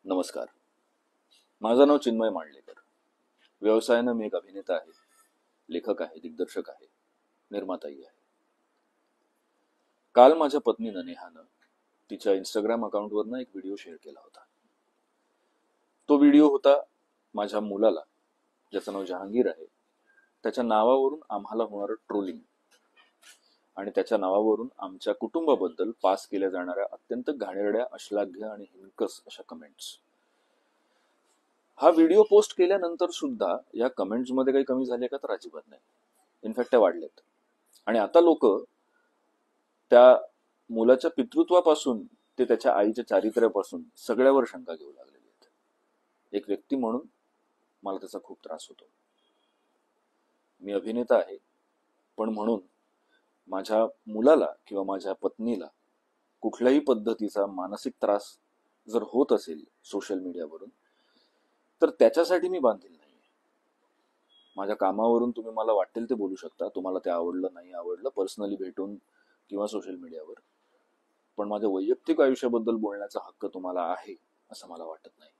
नमस्कार. माझं नाव चिन्मय मांडलेकर. व्यवसायानं मी एक अभिनेता आहे, लेखक आहे, दिग्दर्शक आहे, निर्माताही आहे. काल माझ्या पत्नीनं नेहानं तिच्या इंस्टाग्राम अकाउंटवरनं एक व्हिडिओ शेअर केला होता. तो व्हिडिओ होता माझ्या मुलाला, ज्याचं नाव जहांगीर आहे, त्याच्या नावावरून आम्हाला होणारं ट्रोलिंग आणि त्याच्या नावावरून आमच्या कुटुंबाबद्दल पास केल्या जाणाऱ्या अत्यंत घाणेरड्या, अश्लाघ्य आणि हिणकस अशा कमेंट्स. हा व्हिडिओ पोस्ट केल्यानंतर सुद्धा या कमेंट्स मध्ये काही कमी झाले का? तर अजिबात नाही. इनफॅक्ट त्या वाढल्यात. आणि आता लोक त्या मुलाच्या पितृत्वापासून ते त्याच्या आईच्या चारित्र्यापासून सगळ्यावर शंका घेऊ लागलेले आहेत. एक व्यक्ती म्हणून मला त्याचा खूप त्रास होतो. मी अभिनेता आहे, पण म्हणून माझ्या मुलाला किंवा माझ्या पत्नीला कुठल्याही पद्धतीचा मानसिक त्रास जर होत असेल सोशल मीडियावरून, तर त्याच्यासाठी मी बांधील नाही. माझ्या कामावरून तुम्ही मला वाटेल ते बोलू शकता, तुम्हाला ते आवडलं नाही आवडलं, पर्सनली भेटून किंवा सोशल मीडियावर, पण माझ्या वैयक्तिक आयुष्याबद्दल बोलण्याचा हक्क तुम्हाला आहे असं मला वाटत नाही.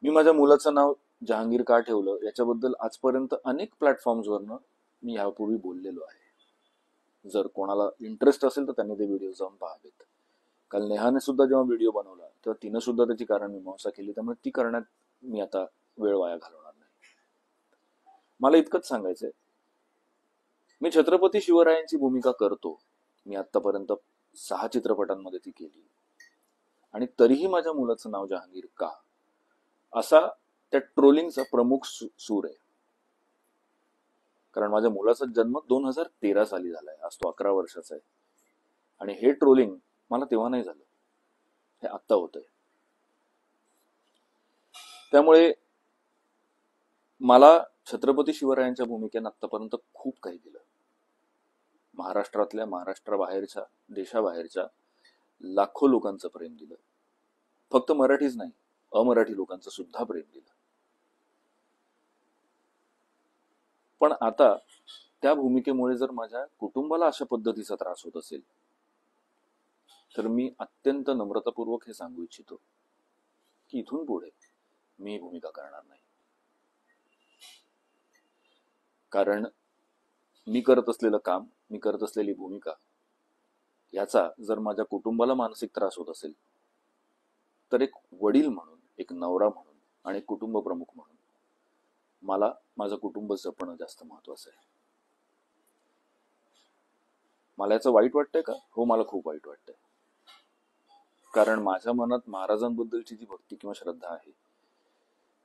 मी माझ्या मुलाचं नाव जहांगीर का ठेवलं याच्याबद्दल आजपर्यंत अनेक प्लॅटफॉर्म्सवरनं मी यापूर्वी बोललेलो आहे. जर कोणाला इंटरेस्ट असेल तर त्यांनी ते व्हिडिओ जाऊन पाहावेत. काल नेहाने सुद्धा जेव्हा व्हिडिओ बनवला तेव्हा तिनं सुद्धा त्याची मीमांसा केली, त्यामुळे ती करण्यात मी आता वेळ वाया घालवणार नाही. मला इतकंच सांगायचंय, मी छत्रपती शिवरायांची भूमिका करतो. मी आतापर्यंत 6 चित्रपटांमध्ये ती केली, आणि तरीही माझ्या मुलाचं नाव जहांगीर का, असा त्या ट्रोलिंगचा प्रमुख सूर आहे. कारण माझ्या मुलाचा जन्म 2013 साली झालाय. आज तो 11 वर्षाचा आहे, आणि हे ट्रोलिंग मला तेव्हा नाही झालं, हे आत्ता होतंय. त्यामुळे मला छत्रपती शिवरायांच्या भूमिकेनं आतापर्यंत खूप काही दिलं. महाराष्ट्रातल्या, महाराष्ट्राबाहेरच्या, देशाबाहेरच्या लाखो लोकांचं प्रेम दिलं. फक्त मराठीच नाही, अमराठी लोकांचं सुद्धा प्रेम दिलं. पण आता त्या भूमिकेमुळे जर माझ्या कुटुंबाला अशा पद्धतीचा त्रास होत असेल, तर मी अत्यंत नम्रतापूर्वक हे सांगू इच्छितो की इथून पुढे मी ही भूमिका करणार नाही. कारण मी करत असलेलं काम, मी करत असलेली भूमिका याचा जर माझ्या कुटुंबाला मानसिक त्रास होत असेल, तर एक वडील म्हणून, एक नवरा म्हणून आणि कुटुंब प्रमुख म्हणून मला माझं कुटुंब जपणं जास्त महत्वाचं आहे. मला याचं वाईट वाटतंय का? हो, मला खूप वाईट वाटतंय. कारण माझ्या मनात महाराजांबद्दलची जी भक्ती किंवा श्रद्धा आहे,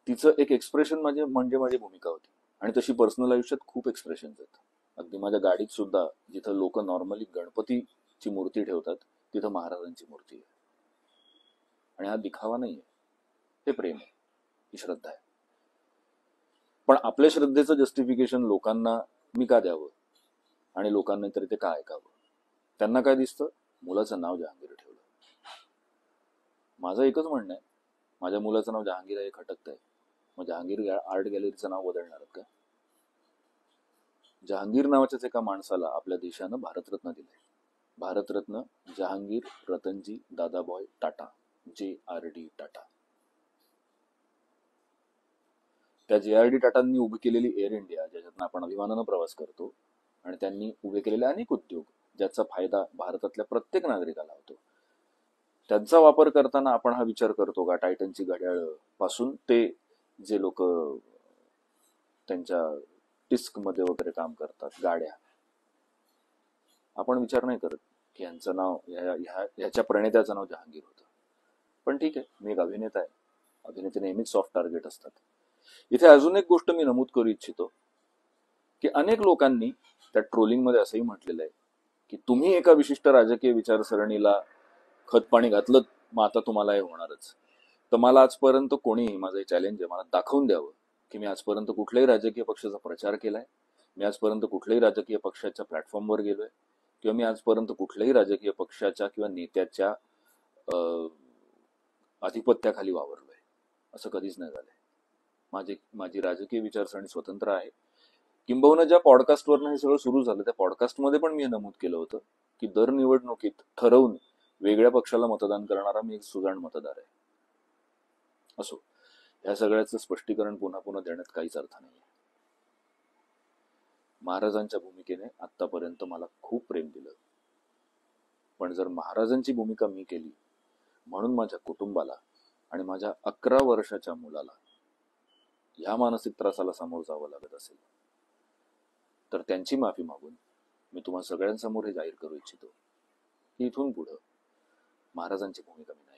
तिचं एक एक्सप्रेशन म्हणजे माझी भूमिका होती. आणि तशी पर्सनल आयुष्यात खूप एक्सप्रेशन्स आहेत. अगदी माझ्या गाडीत सुद्धा जिथं लोक नॉर्मली गणपतीची मूर्ती ठेवतात, तिथं महाराजांची मूर्ती आहे. आणि हा दिखावा नाहीये, हे प्रेम आहे, ही श्रद्धा आहे. पण आपल्या श्रद्धेचं जस्टिफिकेशन लोकांना मी का द्यावं, आणि लोकांना तरी ते का ऐकावं? त्यांना काय दिसतं? मुलाचं नाव जहांगीर ठेवलं. माझं एकच म्हणणं आहे, माझ्या मुलाचं नाव जहांगीर आहे, खटकतंय, मग जहांगीर आर्ट गॅलरीचं नाव बदलणार का? जहांगीर नावाच्याच एका माणसाला आपल्या देशानं भारतरत्न दिलंय. भारतरत्न जहांगीर रतनजी दादाभाई टाटा, JRD टाटा. त्या JRD टाटांनी उभी केलेली एअर इंडिया, ज्याच्यातनं आपण अभिमानानं प्रवास करतो, आणि त्यांनी उभे केलेले अनेक उद्योग ज्याचा फायदा भारतातल्या प्रत्येक नागरिकाला होतो, त्यांचा वापर करताना आपण हा विचार करतो का टायटनची घड्याळ पासून ते जे लोक त्यांच्या डिस्क मध्ये वगैरे काम करतात, गाड्या, आपण विचार नाही करत की यांचं नाव, ह्याच्या प्रणेत्याचं नाव जहांगीर होतं. पण ठीक आहे, मी एक अभिनेता आहे, अभिनेते नेहमीच सॉफ्ट टार्गेट असतात. इथे अजून एक गोष्ट मी नमूद करू इच्छितो की अनेक लोकांनी त्या ट्रोलिंग मध्ये असंही म्हटलेलं आहे की तुम्ही एका विशिष्ट राजकीय विचारसरणीला खतपाणी घातलं, मग आता तुम्हाला हे होणारच. तर मला आजपर्यंत कोणी, माझं चॅलेंज आहे, मला दाखवून द्यावं की मी आजपर्यंत कुठल्याही राजकीय पक्षाचा प्रचार केलाय, मी आजपर्यंत कुठल्याही राजकीय पक्षाच्या प्लॅटफॉर्मवर गेलोय, किंवा मी आजपर्यंत कुठल्याही राजकीय पक्षाच्या किंवा नेत्याच्या आधिपत्याखाली वावरलोय. असं कधीच नाही झालंय. माझी राजकीय विचारसरणी स्वतंत्र आहे. किंबहुना ज्या पॉडकास्टवरनं हे सगळं सुरू झालं, त्या पॉडकास्टमध्ये पण मी नमूद केलं होतं की दर निवडणुकीत ठरवून वेगळ्या पक्षाला मतदान करणारा मी एक सुजाण मतदार आहे. असो, ह्या सगळ्याचं स्पष्टीकरण पुन्हा पुन्हा देण्यात काहीच अर्थ नाही. महाराजांच्या भूमिकेने आतापर्यंत मला खूप प्रेम दिलं, पण जर महाराजांची भूमिका मी केली म्हणून माझ्या कुटुंबाला आणि माझ्या 11 वर्षाच्या मुलाला ह्या मानसिक त्रासाला सामोरं जावं लागत असेल, तर त्यांची माफी मागून मी तुम्हा सगळ्यांसमोर हे जाहीर करू इच्छितो की इथून पुढं महाराजांची भूमिका मी